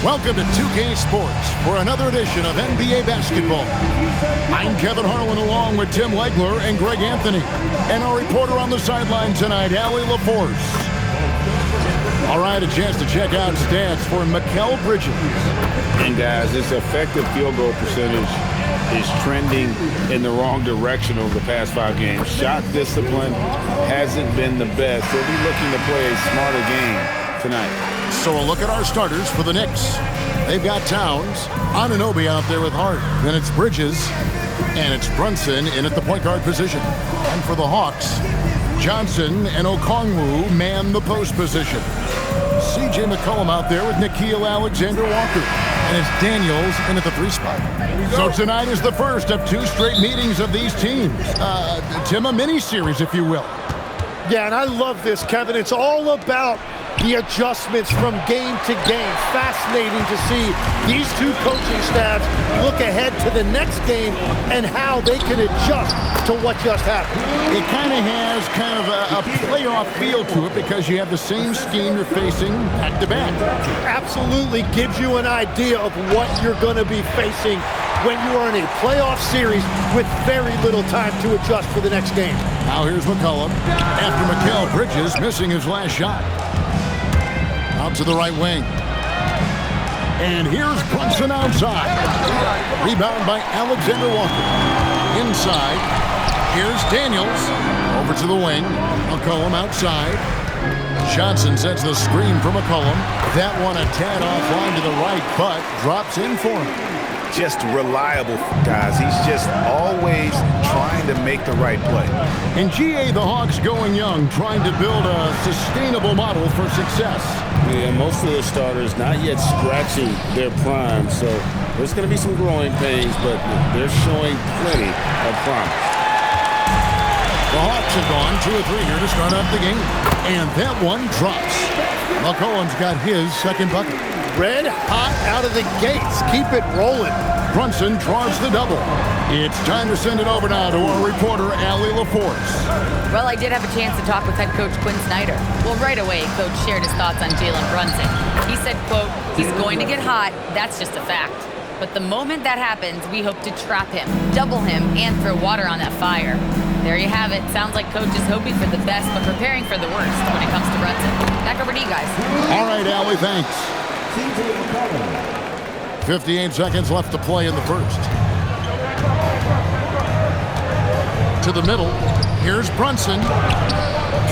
Welcome to 2K Sports for another edition of NBA basketball. I'm Kevin Harlan along with Tim Legler and Greg Anthony. And our reporter on the sideline tonight, Allie LaForce. All right, a chance to check out stats for Mikal Bridges. And guys, his effective field goal percentage is trending in the wrong direction over the past 5 games. Shot discipline hasn't been the best. They'll be looking to play a smarter game tonight. So a look at our starters for the Knicks. They've got Towns, Anunoby out there with Hart. Then it's Bridges, and it's Brunson in at the point guard position. And for the Hawks, Johnson and Okongwu man the post position. C.J. McCollum out there with Nickeil Alexander-Walker. And it's Daniels in at the 3 spot. So tonight is the first of 2 straight meetings of these teams. Tim, a mini-series, if you will. Yeah, and I love this, Kevin. It's all about the adjustments from game to game. Fascinating to see these 2 coaching staffs look ahead to the next game and how they can adjust to what just happened. It kind of has a playoff feel to it because you have the same scheme you're facing back to back. Absolutely gives you an idea of what you're going to be facing when you are in a playoff series with very little time to adjust for the next game. Now here's McCollum after Mikal Bridges missing his last shot. Out to the right wing. And here's Brunson outside. Rebound by Alexander Walker. Inside. Here's Daniels. Over to the wing. McCollum outside. Johnson sets the screen for McCollum. That one a tad offline to the right, but drops in for him. Just reliable, guys. He's just always trying to make the right play. In GA, the Hawks going young, trying to build a sustainable model for success. Yeah, most of the starters not yet scratching their prime, so there's going to be some growing pains, but they're showing plenty of promise. The Hawks have gone 2 or 3 here to start off the game, and that one drops. McCollum's got his second bucket. Red hot out of the gates. Keep it rolling. Brunson draws the double. It's time to send it over now to our reporter, Allie LaForce. Well, I did have a chance to talk with head coach Quinn Snyder. Well, right away, coach shared his thoughts on Jalen Brunson. He said, quote, he's going to get hot. That's just a fact. But the moment that happens, we hope to trap him, double him, and throw water on that fire. There you have it. Sounds like coach is hoping for the best, but preparing for the worst when it comes to Brunson. Back over to you guys. All right, Allie, thanks. 58 seconds left to play in the first. To the middle. Here's Brunson.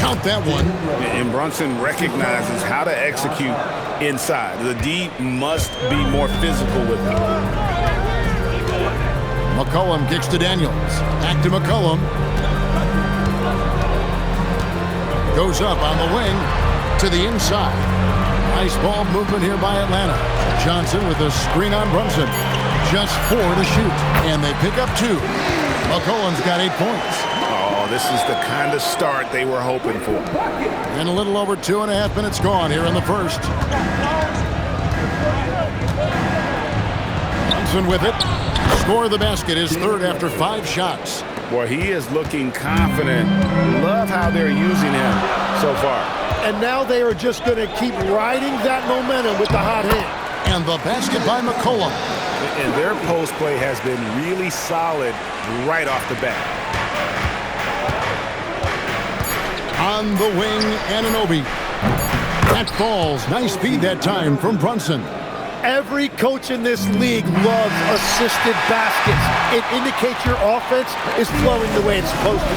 Count that one. And Brunson recognizes how to execute inside. The D must be more physical with him. McCollum kicks to Daniels. Back to McCollum. Goes up on the wing to the inside. Nice ball movement here by Atlanta. Johnson with a screen on Brunson. Just 4 to shoot. And they pick up 2. McCollum's got 8 points. Oh, this is the kind of start they were hoping for. And a little over 2.5 minutes gone here in the first. Brunson with it. Score the basket, his 3rd after 5 shots. Boy, he is looking confident. Love how they're using him so far. And now they are just going to keep riding that momentum with the hot hand. And the basket by McCollum. And their post play has been really solid right off the bat. On the wing, Anunoby. That falls. Nice speed that time from Brunson. Every coach in this league loves assisted baskets. It indicates your offense is flowing the way it's supposed to.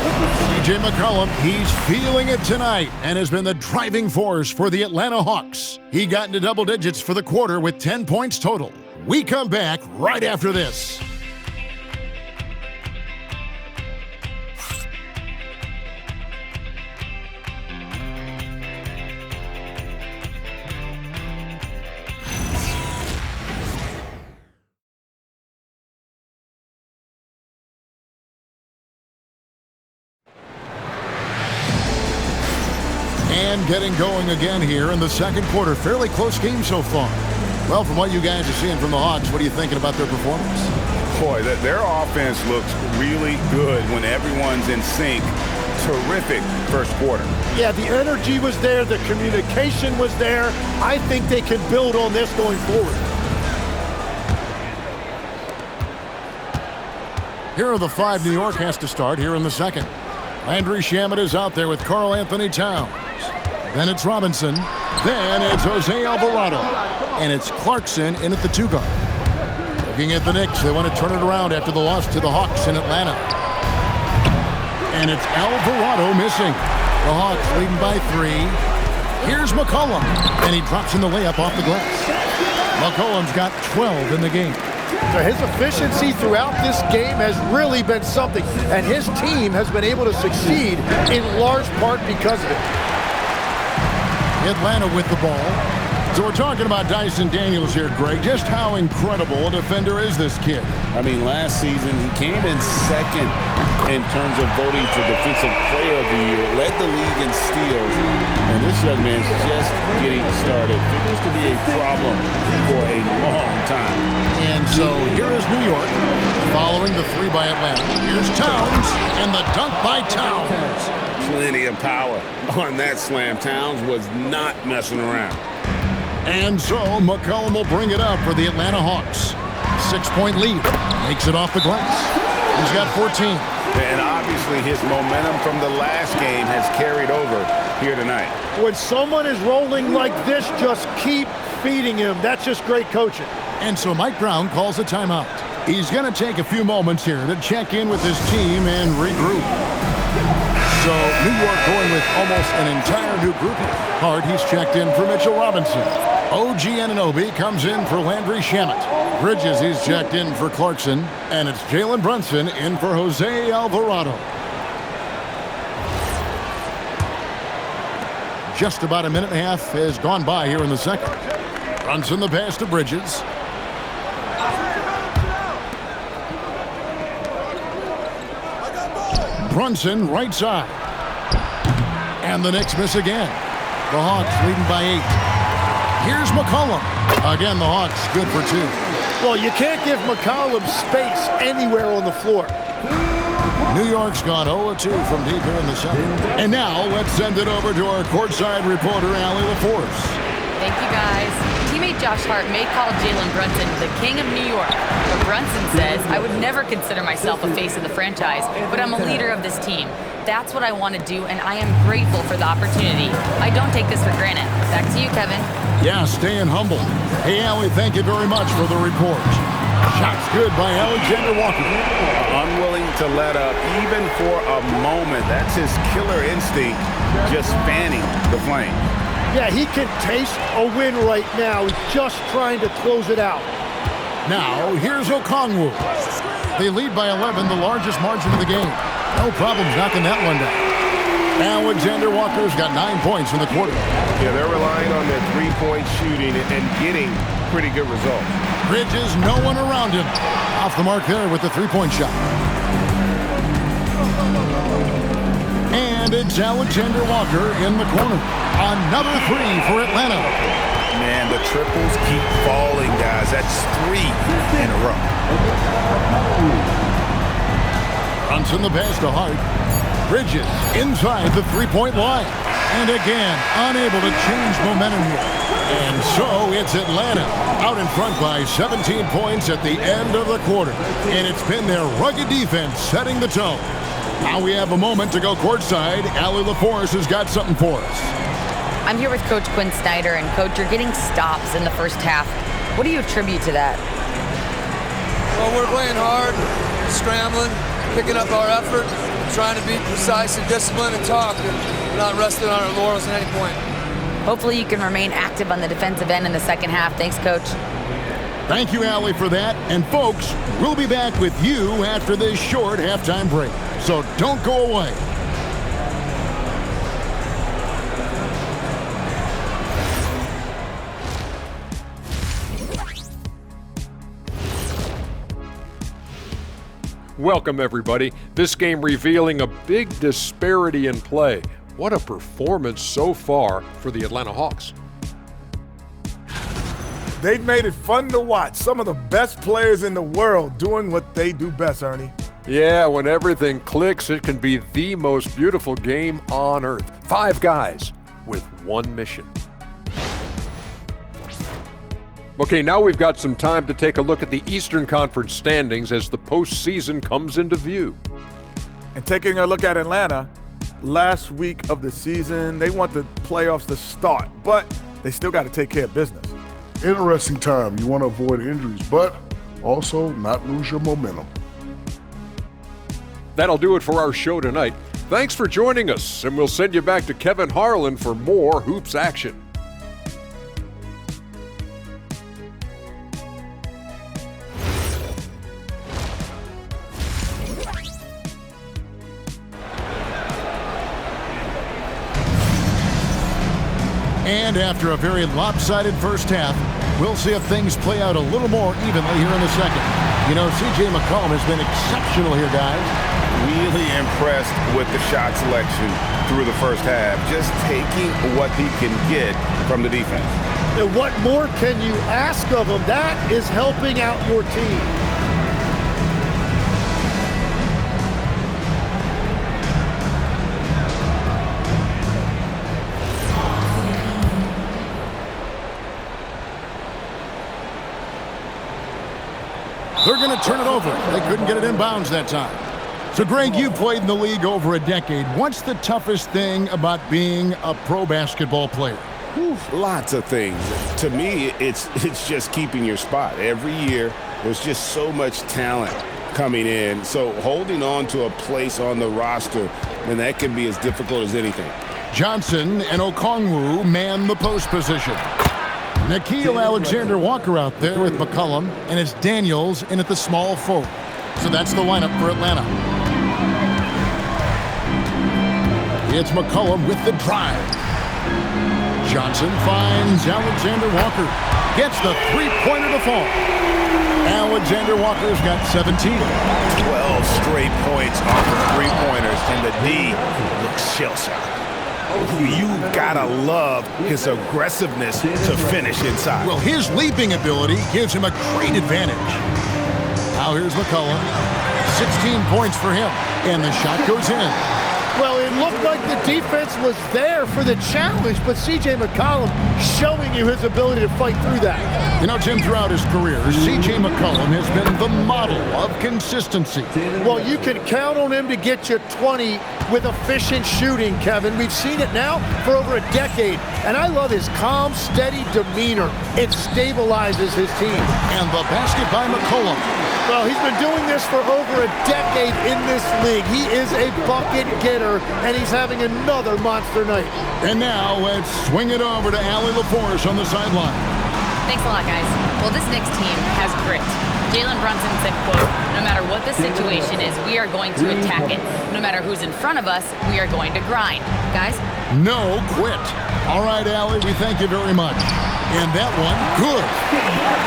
C.J. McCollum, he's feeling it tonight and has been the driving force for the Atlanta Hawks. He got into double digits for the quarter with 10 points total. We come back right after this. And getting going again here in the second quarter. Fairly close game so far. Well, from what you guys are seeing from the Hawks, what are you thinking about their performance? Boy, their offense looks really good when everyone's in sync terrific first quarter. Yeah, the energy was there, the communication was there. I think they can build on this going forward. Here are the 5 New York has to start here in the second. Landry Shamet is out there with Karl Anthony Towns. Then it's Robinson. Then it's Jose Alvarado. And it's Clarkson in at the 2 guard. Looking at the Knicks, they want to turn it around after the loss to the Hawks in Atlanta. And it's Alvarado missing. The Hawks leading by 3. Here's McCollum. And he drops in the layup off the glass. McCollum's got 12 in the game. So his efficiency throughout this game has really been something, and his team has been able to succeed in large part because of it. Atlanta with the ball. So we're talking about Dyson Daniels here, Greg. Just how incredible a defender is this kid? I mean, last season he came in second in terms of voting for Defensive Player of the Year, led the league in steals, and this young man's just getting started. Figures to be a problem for a long time. And so here is New York following the 3 by Atlanta. Here's Towns and the dunk by Towns. Plenty of power on that slam. Towns was not messing around. And so McCollum will bring it up for the Atlanta Hawks. 6-point lead. Makes it off the glass. He's got 14. And obviously his momentum from the last game has carried over here tonight. When someone is rolling like this, just keep feeding him. That's just great coaching. And so Mike Brown calls a timeout. He's going to take a few moments here to check in with his team and regroup. So New York going with almost an entire new group. Hard, he's checked in for Mitchell Robinson. OG Anunoby comes in for Landry Shamet. Bridges, he's checked in for Clarkson. And it's Jalen Brunson in for Jose Alvarado. Just about a minute and a half has gone by here in the second. Brunson the pass to Bridges. Brunson right side. And the Knicks miss again. The Hawks leading by 8. Here's McCollum. Again, the Hawks good for 2. Well, you can't give McCollum space anywhere on the floor. New York's gone 0-2 from deep here in the second. And now let's send it over to our courtside reporter, Allie LaForce. Thank you, guys. Teammate Josh Hart may call Jalen Brunson the king of New York. But Brunson says, I would never consider myself a face of the franchise, but I'm a leader of this team. That's what I want to do, and I am grateful for the opportunity. I don't take this for granted. Back to you, Kevin. Yeah, staying humble. Hey, Allie, thank you very much for the report. Shots good by Alexander Walker. Unwilling to let up even for a moment. That's his killer instinct, just fanning the flame. Yeah, he can taste a win right now. He's just trying to close it out. Now, here's Okongwu. They lead by 11, the largest margin of the game. No problems knocking that one down. Alexander Walker's got 9 points in the quarter. Yeah, they're relying on their three-point shooting and getting pretty good results. Bridges, no one around him. Off the mark there with the three-point shot. And it's Alexander Walker in the corner. Another 3 for Atlanta. Man, the triples keep falling, guys. That's 3 in a row. Brunson the pass to Hart. Bridges inside the three-point line. And again, unable to change momentum here. And so it's Atlanta out in front by 17 points at the end of the quarter. And it's been their rugged defense setting the tone. Now we have a moment to go courtside. Allie LaForce has got something for us. I'm here with Coach Quinn Snyder, and Coach, you're getting stops in the first half. What do you attribute to that? Well, we're playing hard, scrambling, picking up our effort, trying to be precise and disciplined and talk, and not resting on our laurels at any point. Hopefully you can remain active on the defensive end in the second half. Thanks, Coach. Thank you, Allie, for that. And folks, we'll be back with you after this short halftime break. So don't go away. Welcome, everybody. This game revealing a big disparity in play. What a performance so far for the Atlanta Hawks. They've made it fun to watch. Some of the best players in the world doing what they do best, Ernie. Yeah, when everything clicks, it can be the most beautiful game on earth. 5 guys with one mission. Okay, now we've got some time to take a look at the Eastern Conference standings as the postseason comes into view. And taking a look at Atlanta, last week of the season, they want the playoffs to start, but they still got to take care of business. Interesting time. You want to avoid injuries, but also not lose your momentum. That'll do it for our show tonight. Thanks for joining us, and we'll send you back to Kevin Harlan for more Hoops action. And after a very lopsided first half, we'll see if things play out a little more evenly here in the second. You know, C.J. McCollum has been exceptional here, guys. Really impressed with the shot selection through the first half, just taking what he can get from the defense. And what more can you ask of him? That is helping out your team. They're going to turn it over. They couldn't get it in bounds that time. So, Greg, you played in the league over a decade. What's the toughest thing about being a pro basketball player? Lots of things. To me, it's just keeping your spot. Every year, there's just so much talent coming in. So holding on to a place on the roster, and that can be as difficult as anything. Johnson and Okongwu man the post position. Nickeil Alexander-Walker out there with McCollum, and it's Daniels in at the small forward. So that's the lineup for Atlanta. It's McCollum with the drive. Johnson finds Alexander-Walker. Gets the three-pointer to fall. Alexander-Walker's got 17. 12 straight points off of three-pointers, and the D looks shell-shocked. You've got to love his aggressiveness to finish inside. Well, his leaping ability gives him a great advantage. Now here's McCollum. 16 points for him, and the shot goes in. Well, it looked like the defense was there for the challenge, but C.J. McCollum showing you his ability to fight through that. You know, Jim, throughout his career, C.J. McCollum has been the model of consistency. Well, you can count on him to get you 20 with efficient shooting, Kevin. We've seen it now for over a decade, and I love his calm, steady demeanor. It stabilizes his team. And the basket by McCollum. Well, he's been doing this for over a decade in this league. He is a bucket getter, and he's having another monster night. And now let's swing it over to Allie LaForce on the sideline. Thanks a lot, guys. Well, this Knicks team has grit. Jalen Brunson said, quote, "No matter what the situation is, we are going to attack it. No matter who's in front of us, we are going to grind." Guys? No quit. All right, Allie, we thank you very much. And that one, good.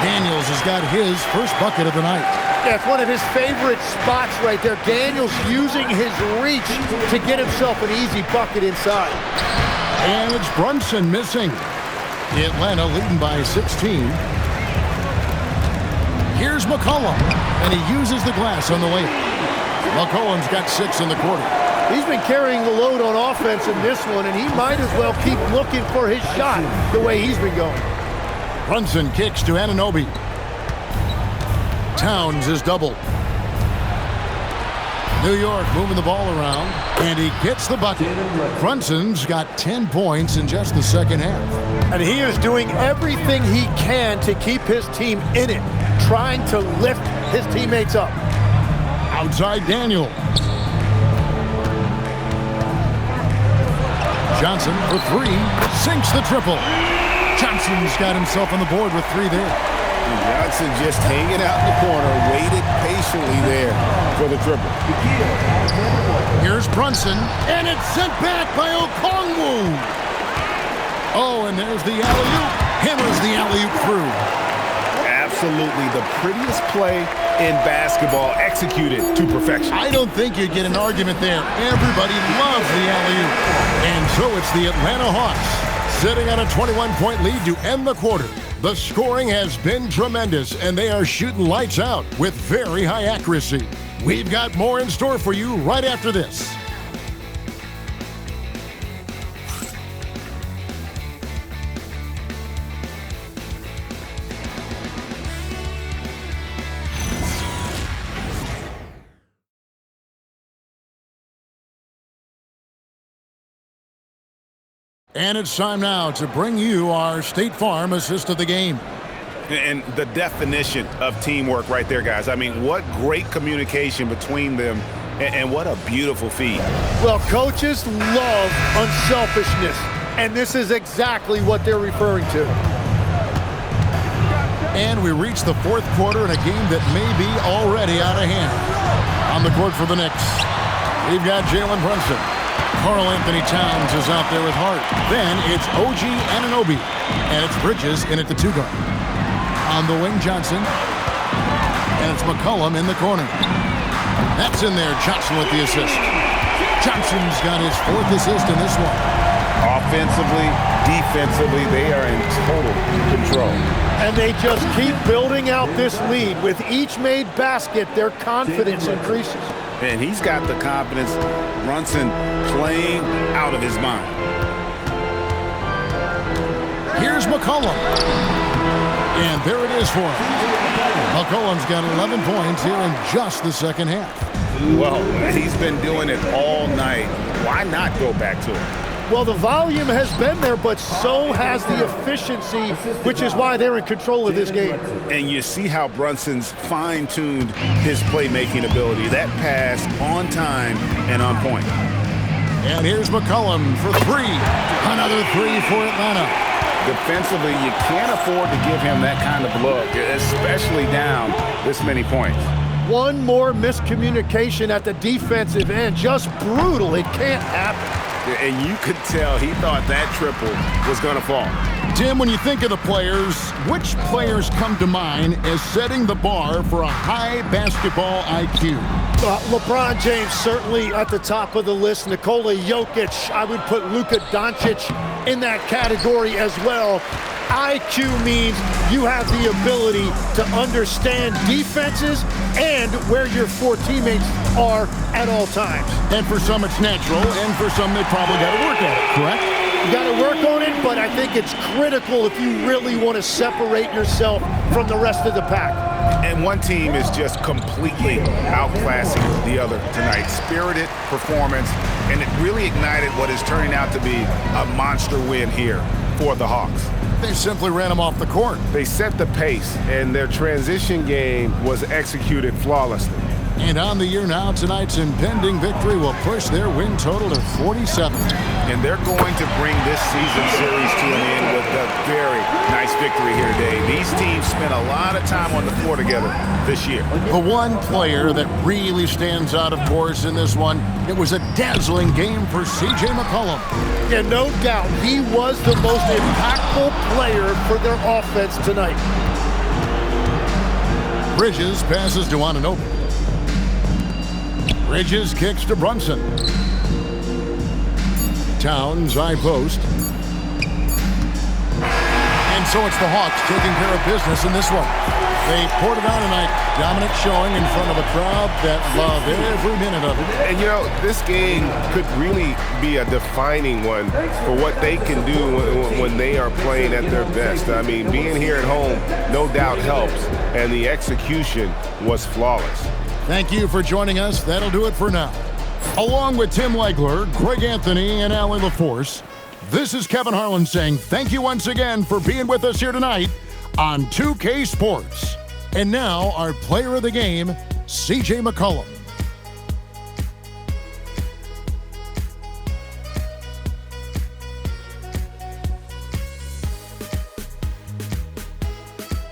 Daniels has got his first bucket of the night. Yeah, it's one of his favorite spots right there. Daniels using his reach to get himself an easy bucket inside. And it's Brunson missing. Atlanta leading by 16. Here's McCollum, and he uses the glass on the way. McCollum's got 6 in the quarter. He's been carrying the load on offense in this one, and he might as well keep looking for his shot the way he's been going. Brunson kicks to Anunoby. Towns is doubled. New York moving the ball around, and he gets the bucket. Brunson's got 10 points in just the second half. And he is doing everything he can to keep his team in it, trying to lift his teammates up. Outside Daniel. Johnson for 3, sinks the triple. Johnson's got himself on the board with 3 there. Johnson just hanging out in the corner, waited patiently there for the triple. Here's Brunson, and it's sent back by Okongwu. Oh, and there's the alley-oop. Hammers the alley-oop through. Absolutely the prettiest play in basketball, executed to perfection. I don't think you'd get an argument there. Everybody loves the alley-oop. And so it's the Atlanta Hawks sitting on a 21-point lead to end the quarter. The scoring has been tremendous, and they are shooting lights out with very high accuracy. We've got more in store for you right after this. And it's time now to bring you our State Farm assist of the game. And the definition of teamwork right there, guys. I mean, what great communication between them, and what a beautiful feed. Well, coaches love unselfishness, and this is exactly what they're referring to. And we reach the fourth quarter in a game that may be already out of hand. On the court for the Knicks, we've got Jalen Brunson. Karl Anthony Towns is out there with Hart. Then it's OG Anunoby, and it's Bridges in at the 2 guard. On the wing, Johnson, and it's McCollum in the corner. That's in there. Johnson with the assist. Johnson's got his 4th assist in this one. Offensively, defensively, they are in total control. And they just keep building out this lead. With each made basket, their confidence increases. And he's got the confidence. Brunson playing out of his mind. Here's McCollum. And there it is for him. McCollum's got 11 points here in just the second half. Well, he's been doing it all night. Why not go back to it? Well, the volume has been there, but so has the efficiency, which is why they're in control of this game. And you see how Brunson's fine-tuned his playmaking ability. That pass on time and on point. And here's McCollum for 3. Another 3 for Atlanta. Defensively, you can't afford to give him that kind of look, especially down this many points. One more miscommunication at the defensive end. Just brutal. It can't happen. And you could tell he thought that triple was going to fall. Tim, when you think of the players, which players come to mind as setting the bar for a high basketball IQ? LeBron James certainly at the top of the list. Nikola Jokic, I would put Luka Doncic in that category as well. IQ means you have the ability to understand defenses and where your 4 teammates are at all times. And for some it's natural, and for some they probably got to work at it, correct? You got to work on it, but I think it's critical if you really want to separate yourself from the rest of the pack. And one team is just completely outclassing the other tonight. Spirited performance, and it really ignited what is turning out to be a monster win here for the Hawks. They simply ran them off the court. They set the pace, and their transition game was executed flawlessly. And on the year now, tonight's impending victory will push their win total to 47. And they're going to bring this season series to an end with a very nice victory here today. These teams spent a lot of time on the floor together this year. The one player that really stands out, of course, in this one, it was a dazzling game for C.J. McCollum. And no doubt, he was the most impactful player for their offense tonight. Bridges passes to Anunoby. Bridges kicks to Brunson. Towns, high post. And so it's the Hawks taking care of business in this one. They poured it on tonight. Dominant showing in front of a crowd that loved every minute of it. And, you know, this game could really be a defining one for what they can do when they are playing at their best. I mean, being here at home no doubt helps, and the execution was flawless. Thank you for joining us. That'll do it for now. Along with Tim Legler, Greg Anthony, and Allie LaForce, this is Kevin Harlan saying thank you once again for being with us here tonight on 2K Sports. And now our player of the game, C.J. McCollum.